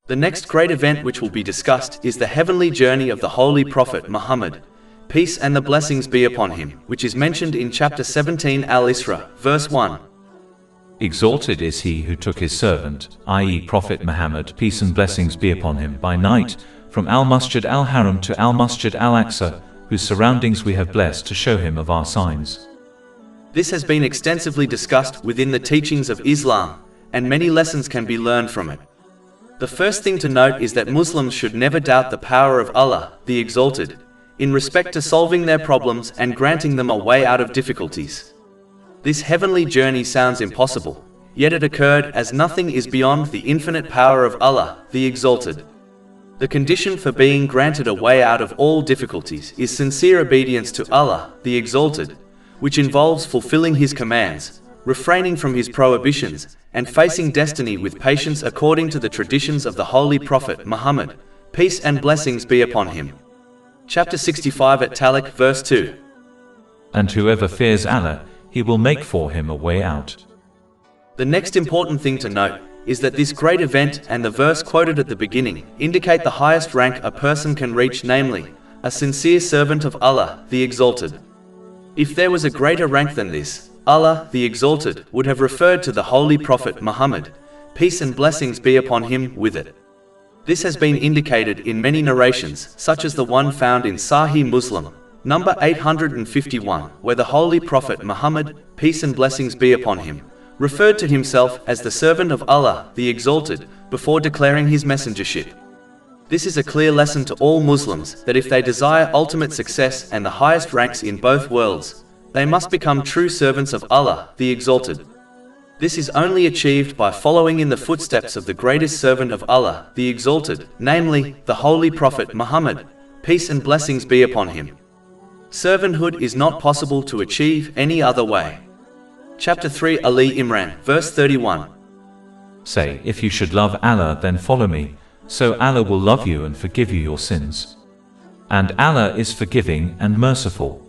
The next great event which will be discussed is the heavenly journey of the Holy Prophet Muhammad, peace and the blessings be upon him, which is mentioned in chapter 17 Al-Isra, verse 1. Exalted is he who took his servant, i.e. Prophet Muhammad, peace and blessings be upon him, by night, from Al-Masjid Al-Haram to Al-Masjid Al-Aqsa, whose surroundings we have blessed to show him of our signs. This has been extensively discussed within the teachings of Islam, and many lessons can be learned from it. The first thing to note is that Muslims should never doubt the power of Allah, the Exalted, in respect to solving their problems and granting them a way out of difficulties. This heavenly journey sounds impossible, yet it occurred as nothing is beyond the infinite power of Allah, the Exalted. The condition for being granted a way out of all difficulties is sincere obedience to Allah, the Exalted, which involves fulfilling His commands, refraining from His prohibitions, and facing destiny with patience according to the traditions of the Holy Prophet Muhammad, peace and blessings be upon him. Chapter 65 at Talaq, verse 2. And whoever fears Allah, He will make for him a way out. The next important thing to note is that this great event and the verse quoted at the beginning indicate the highest rank a person can reach, namely, a sincere servant of Allah, the Exalted. If there was a greater rank than this, Allah, the Exalted, would have referred to the Holy Prophet Muhammad, peace and blessings be upon him, with it. This has been indicated in many narrations, such as the one found in Sahih Muslim, number 851, where the Holy Prophet Muhammad, peace and blessings be upon him, referred to himself as the servant of Allah, the Exalted, before declaring his messengership. This is a clear lesson to all Muslims that if they desire ultimate success and the highest ranks in both worlds, they must become true servants of Allah, the Exalted. This is only achieved by following in the footsteps of the greatest servant of Allah, the Exalted, namely, the Holy Prophet Muhammad, peace and blessings be upon him. Servanthood is not possible to achieve any other way. Chapter 3 Ali Imran, verse 31. Say, if you should love Allah, then follow me, so Allah will love you and forgive you your sins. And Allah is forgiving and merciful.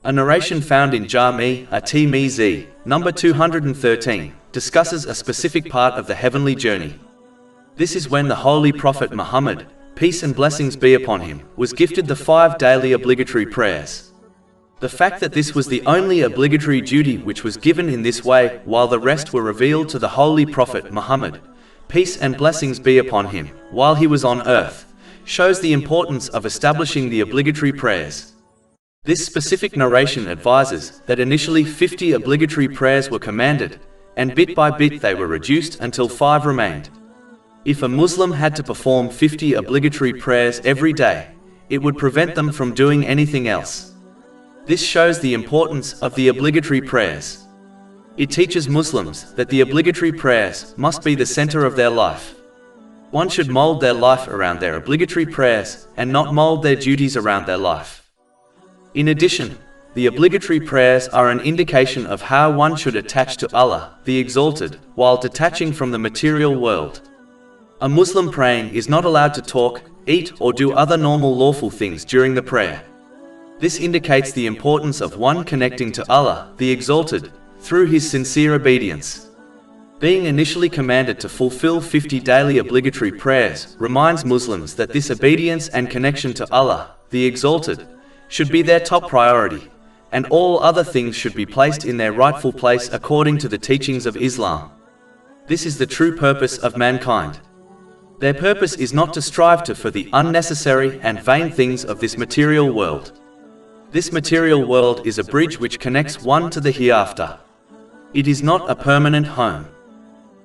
A narration found in Jami' at-Tirmidhi, number 213, discusses a specific part of the heavenly journey. This is when the Holy Prophet Muhammad, peace and blessings be upon him, was gifted the 5 daily obligatory prayers. The fact that this was the only obligatory duty which was given in this way, while the rest were revealed to the Holy Prophet Muhammad, peace and blessings be upon him, while he was on earth, shows the importance of establishing the obligatory prayers. This specific narration advises that initially 50 obligatory prayers were commanded, and bit by bit they were reduced until 5 remained. If a Muslim had to perform 50 obligatory prayers every day, it would prevent them from doing anything else. This shows the importance of the obligatory prayers. It teaches Muslims that the obligatory prayers must be the center of their life. One should mold their life around their obligatory prayers and not mold their duties around their life. In addition, the obligatory prayers are an indication of how one should attach to Allah, the Exalted, while detaching from the material world. A Muslim praying is not allowed to talk, eat, or do other normal lawful things during the prayer. This indicates the importance of one connecting to Allah, the Exalted, through his sincere obedience. Being initially commanded to fulfill 50 daily obligatory prayers reminds Muslims that this obedience and connection to Allah, the Exalted, should be their top priority, and all other things should be placed in their rightful place according to the teachings of Islam. This is the true purpose of mankind. Their purpose is not to strive for the unnecessary and vain things of this material world. This material world is a bridge which connects one to the hereafter. It is not a permanent home.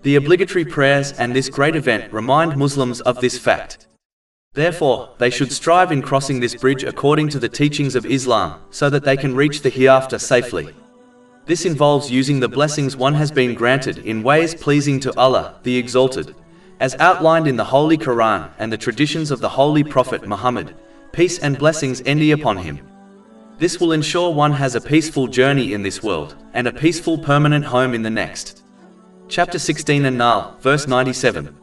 The obligatory prayers and this great event remind Muslims of this fact. Therefore, they should strive in crossing this bridge according to the teachings of Islam, so that they can reach the hereafter safely. This involves using the blessings one has been granted in ways pleasing to Allah, the Exalted, as outlined in the Holy Quran and the traditions of the Holy Prophet Muhammad, peace and blessings be upon him. This will ensure one has a peaceful journey in this world, and a peaceful permanent home in the next. Chapter 16 An-Nahl, verse 97.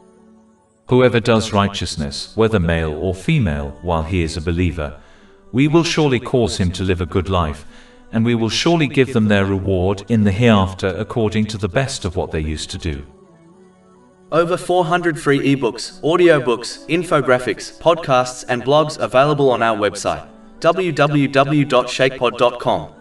Whoever does righteousness, whether male or female, while he is a believer, we will surely cause him to live a good life, and we will surely give them their reward in the hereafter according to the best of what they used to do. Over 400 free ebooks, audiobooks, infographics, podcasts and blogs available on our website, www.shakepod.com.